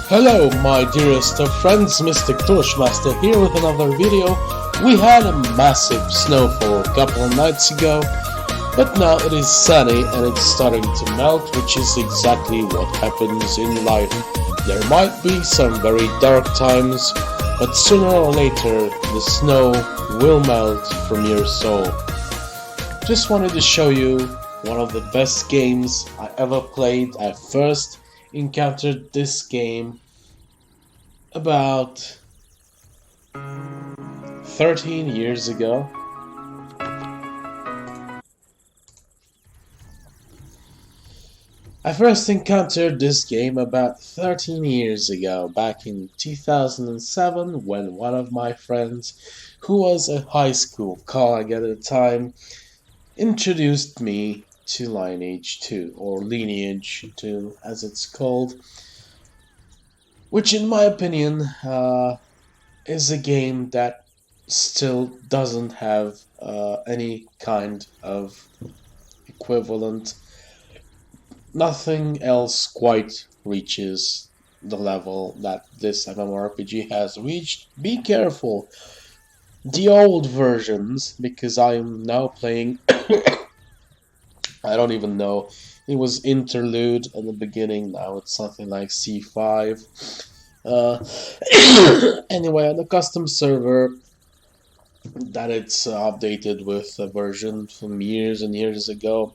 Hello my dearest of friends, Mr. Torchmaster here with another video. We had a massive snowfall a couple of nights ago, but now it is sunny and it's starting to melt, which is exactly what happens in life. There might be some very dark times, but sooner or later the snow will melt from your soul. Just wanted to show you one of the best games I ever played. I first encountered this game about 13 years ago. I first encountered this game about 13 years ago, back in 2007, when one of my friends, who was a high school colleague at the time, introduced me to Lineage II, or Lineage II as it's called, which in my opinion is a game that still doesn't have any kind of equivalent. Nothing else quite reaches the level that this MMORPG has reached. Be careful! The old versions, because I am now playing I don't even know. It was interlude at the beginning, now it's something like C5. Anyway, on the custom server that it's updated with a version from years and years ago.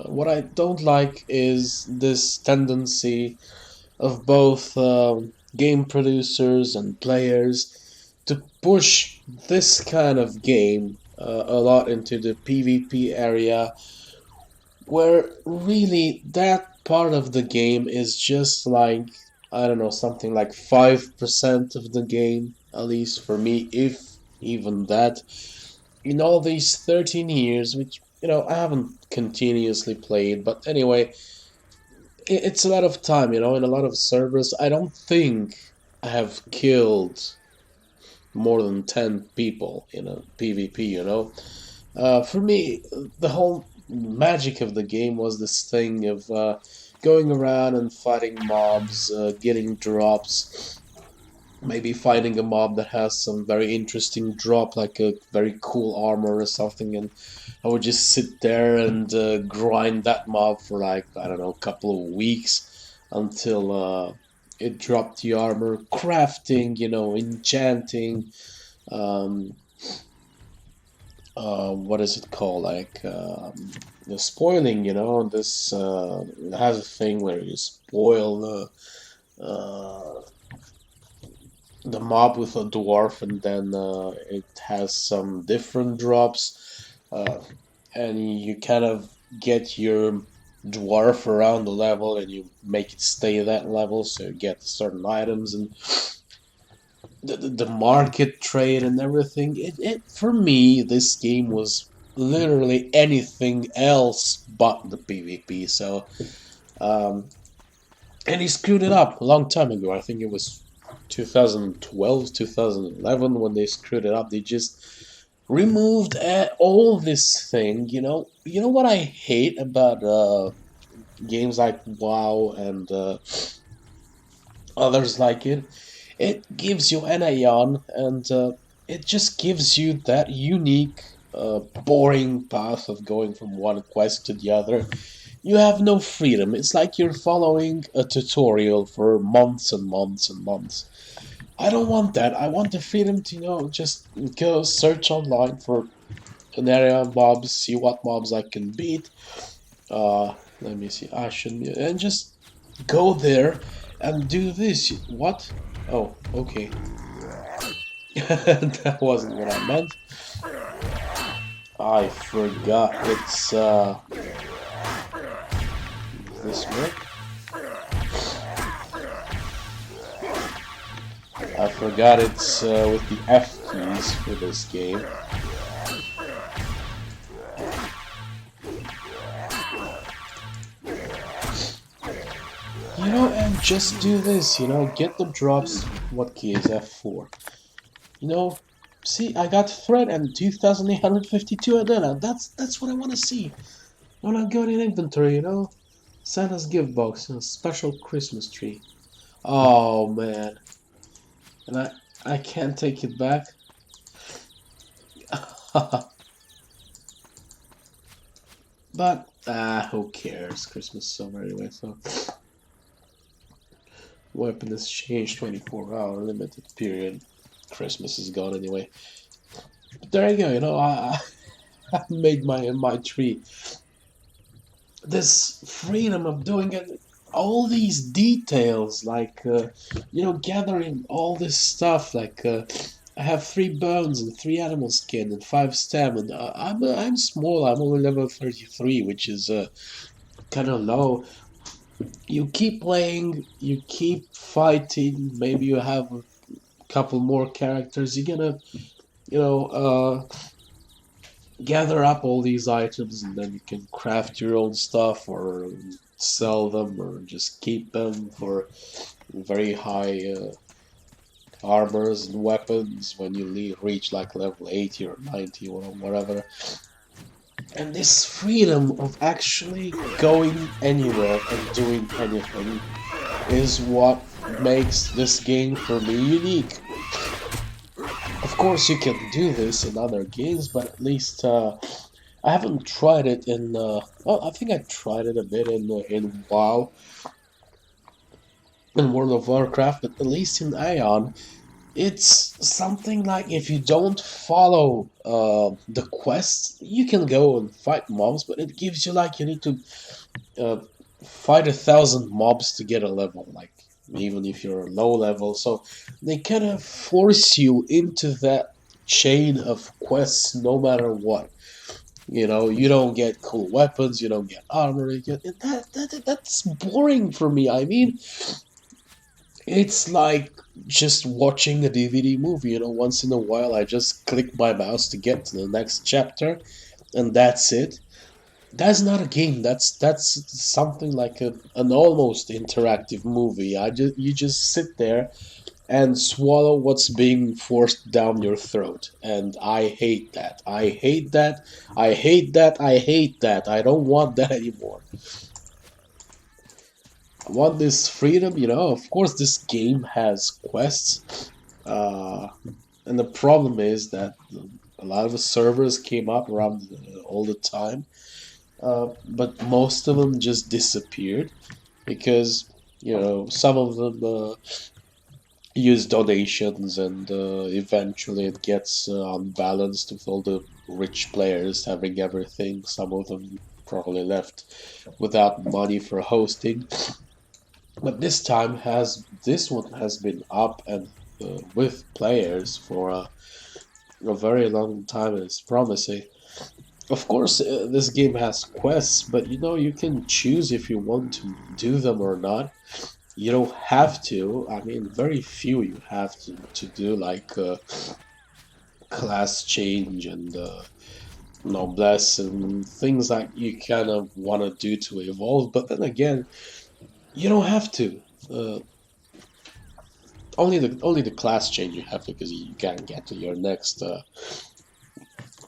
What I don't like is this tendency of both game producers and players to push this kind of game a lot into the PvP area, where really that part of the game is just like, I don't know, something like 5% of the game, at least for me, if even that. In all these 13 years, which, I haven't continuously played, but anyway, it's a lot of time, in a lot of servers. I don't think I have killed more than 10 people in a PvP, For me, the whole magic of the game was this thing of going around and fighting mobs, getting drops, maybe finding a mob that has some very interesting drop, like a very cool armor or something, and I would just sit there and grind that mob for like, I don't know, a couple of weeks until it dropped the armor, crafting, enchanting, what is it called, like the spoiling, this has a thing where you spoil the mob with a dwarf, and then it has some different drops, and you kind of get your dwarf around the level and you make it stay that level, so you get certain items, and the market trade and everything. It for me, this game was literally anything else but the PvP. So and he screwed it up a long time ago. I think it was 2012, 2011 when they screwed it up. They just removed all this thing. You know what I hate about games like WoW and others like it. It gives you an Aeon, and it just gives you that unique, boring path of going from one quest to the other. You have no freedom. It's like you're following a tutorial for months and months and months. I don't want that. I want the freedom to, just go search online for an area of mobs, see what mobs I can beat. Let me see. I shouldn't be, and just go there and do this. What? Oh, okay. That wasn't what I meant. I forgot it's this way. I forgot it's with the F keys for this game. And just do this, get the drops. What key is F4? See, I got thread and 2,852 Adena. That's what I want to see. I want to go to an inventory, Santa's gift box and a special Christmas tree. Oh man, and I can't take it back. But who cares? Christmas is over anyway, so weapon is changed 24-hour limited period. Christmas is gone anyway. But there you go. You know, I made my tree. This freedom of doing it, all these details, like you know, gathering all this stuff, like I have 3 bones and 3 animal skin and 5 stamina. I'm small. I'm only level 33, which is kind of low. You keep playing, you keep fighting. Maybe you have a couple more characters. You're gonna, you know, gather up all these items, and then you can craft your own stuff or sell them or just keep them for very high armors and weapons when you reach like level 80 or 90 or whatever. And this freedom of actually going anywhere and doing anything is what makes this game for me unique. Of course, you can do this in other games, but at least I haven't tried it in. Well, I think I tried it a bit in WoW, in World of Warcraft, but at least in Aeon, it's something like if you don't follow the quests, you can go and fight mobs, but it gives you like you need to uh, fight 1,000 mobs to get a level, like even if you're low level. So they kind of force you into that chain of quests no matter what. You know, you don't get cool weapons, you don't get armor, you get that's boring for me. I mean, it's like just watching a DVD movie, you know, once in a while I just click my mouse to get to the next chapter and that's it. That's not a game. That's something like an almost interactive movie. You just sit there and swallow what's being forced down your throat. And I hate that. I hate that. I hate that. I hate that. I don't want that anymore. I want this freedom, you know. Of course, this game has quests. And the problem is that a lot of the servers came up around all the time. But most of them just disappeared because, you know, some of them use donations, and eventually it gets unbalanced with all the rich players having everything. Some of them probably left without money for hosting. But this one has been up and with players for a very long time, and it's promising. Of course, this game has quests, but you know, you can choose if you want to do them or not. You don't have to. I mean, very few you have to do, like class change and noblesse and things like you kind of want to do to evolve. But then again, you don't have to. Only the class change you have to, because you can't get to your next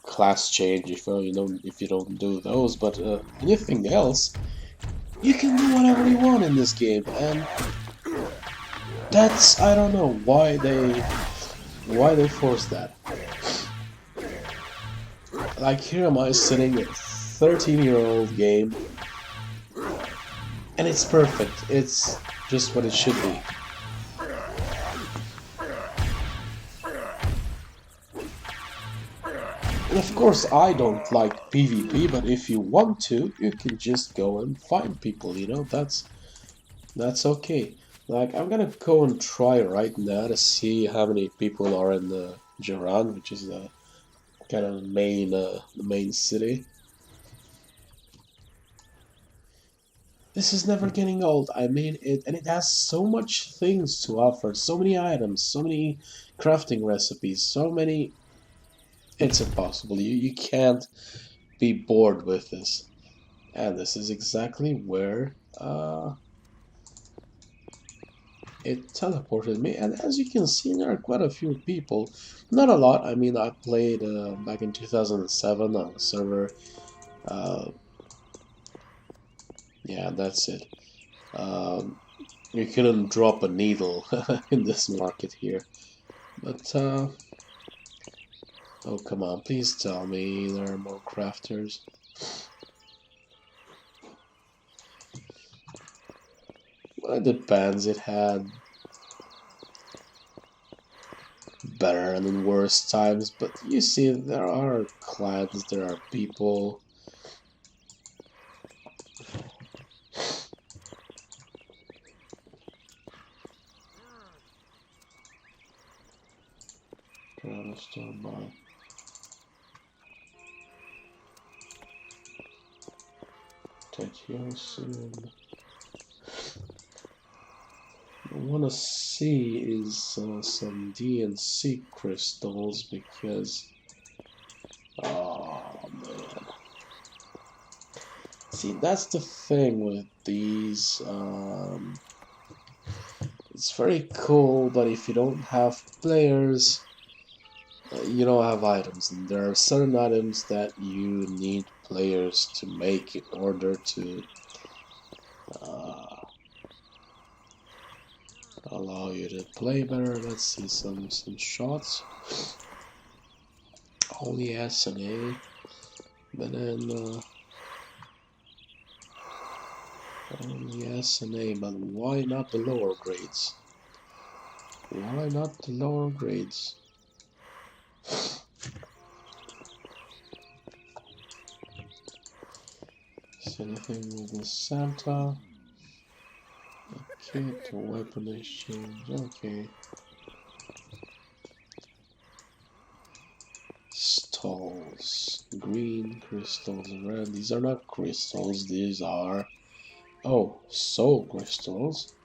class change if you don't do those. But anything else, you can do whatever you want in this game, and that's, I don't know why they force that. Like, here am I sitting at 13-year-old game, and it's perfect. It's just what it should be. And of course, I don't like PvP, but if you want to, you can just go and find people, you know, that's okay. Like, I'm gonna go and try right now to see how many people are in the Jiran, which is the kind of the main city. This is never getting old. I mean, it has so much things to offer, so many items, so many crafting recipes, so many. It's impossible. You can't be bored with this. And this is exactly where it teleported me. And as you can see, there are quite a few people. Not a lot. I mean, I played back in 2007 on a server. Uh, yeah, that's it. Um, You couldn't drop a needle in this market here. But, oh come on, please tell me there are more crafters. Well, it depends, it had better and worse times, but you see, there are clans, there are people. Standby. Techalyzer. I want to see is some DNC crystals because, oh man, see that's the thing with these. It's very cool, but if you don't have players, you don't have items, and there are certain items that you need players to make in order to allow you to play better. Let's see some shots. Only S and A, but then only S and A. But why not the lower grades? Why not the lower grades? Is anything with the Santa? Okay, to weapon exchange. Okay. Stalls. Green crystals and red. These are not crystals, these are, oh, soul crystals.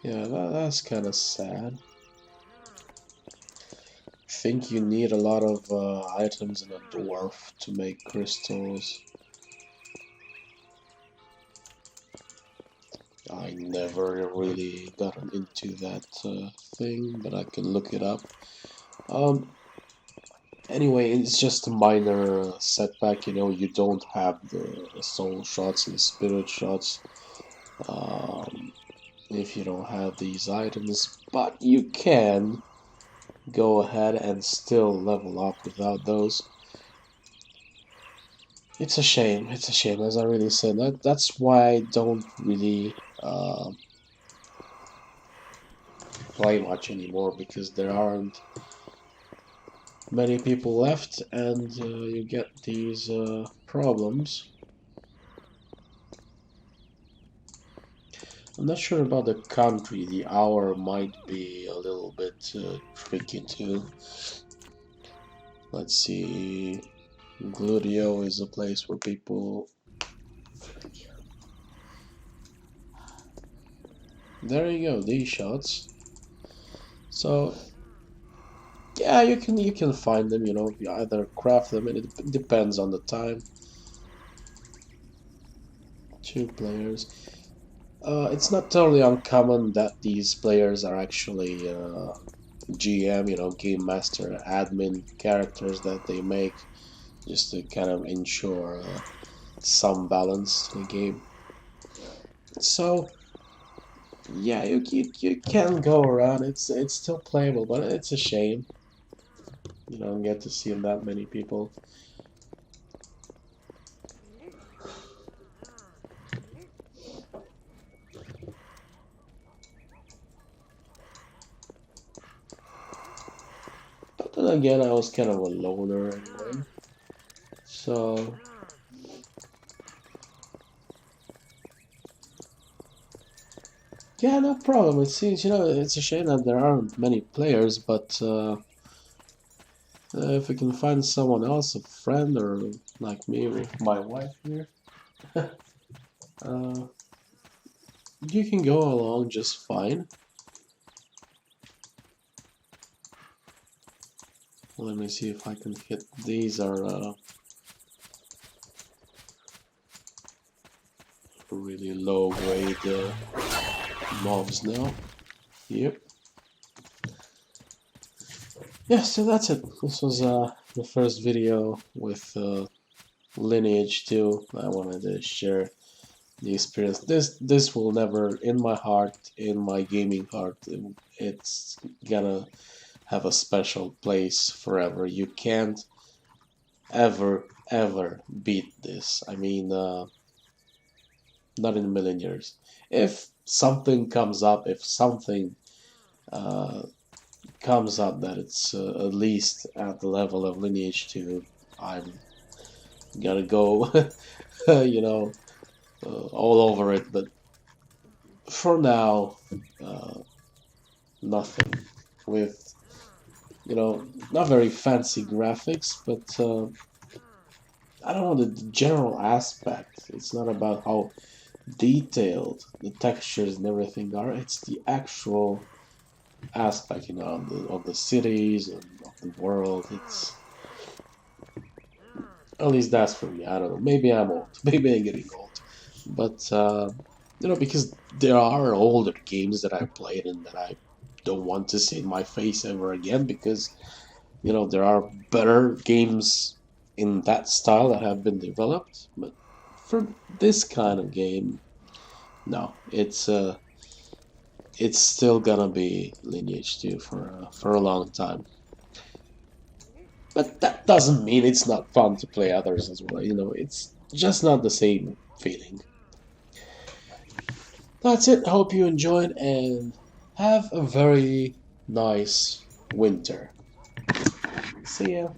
Yeah, that's kind of sad. I think you need a lot of items in a dwarf to make crystals. I never really got into that thing, but I can look it up. Anyway, it's just a minor setback, you know, you don't have the soul shots and the spirit shots if you don't have these items, but you can go ahead and still level up without those. It's a shame, as I really said. That's why I don't really play much anymore, because there aren't many people left, and you get these problems. I'm not sure about the country. The hour might be a little bit tricky too. Let's see. Gludio is a place where people. There you go. These shots. So yeah, you can find them. You know, you either craft them, and it depends on the time. 2 players. It's not totally uncommon that these players are actually GM, you know, game master, admin characters that they make just to kind of ensure some balance to the game. So yeah, you can go around. It's still playable, but it's a shame you don't get to see that many people. But then again, I was kind of a loner anyway, so yeah, no problem. It seems, you know, it's a shame that there aren't many players, but if we can find someone else, a friend, or like me with my wife here, uh, you can go along just fine. Let me see if I can hit. These are really low grade mobs now. Yep. Yeah, so that's it. This was the first video with Lineage II. I wanted to share the experience. This will never, in my heart, in my gaming heart, it's gonna have a special place forever. You can't ever beat this. I mean, not in a million years. If something comes up, if something uh, comes up that it's at least at the level of Lineage 2, I'm gonna go, you know, all over it. But for now, uh, nothing with, not very fancy graphics, but I don't know, the general aspect. It's not about how detailed the textures and everything are. It's the actual aspect, of the cities and of the world. It's at least that's for me. I don't know. Maybe I'm old. Maybe I'm getting old. But because there are older games that I played and that I don't want to see in my face ever again because there are better games in that style that have been developed. But for this kind of game, no, it's still gonna be Lineage 2 for a long time. But that doesn't mean it's not fun to play others as well. It's just not the same feeling. That's it. Hope you enjoyed and have a very nice winter. See ya.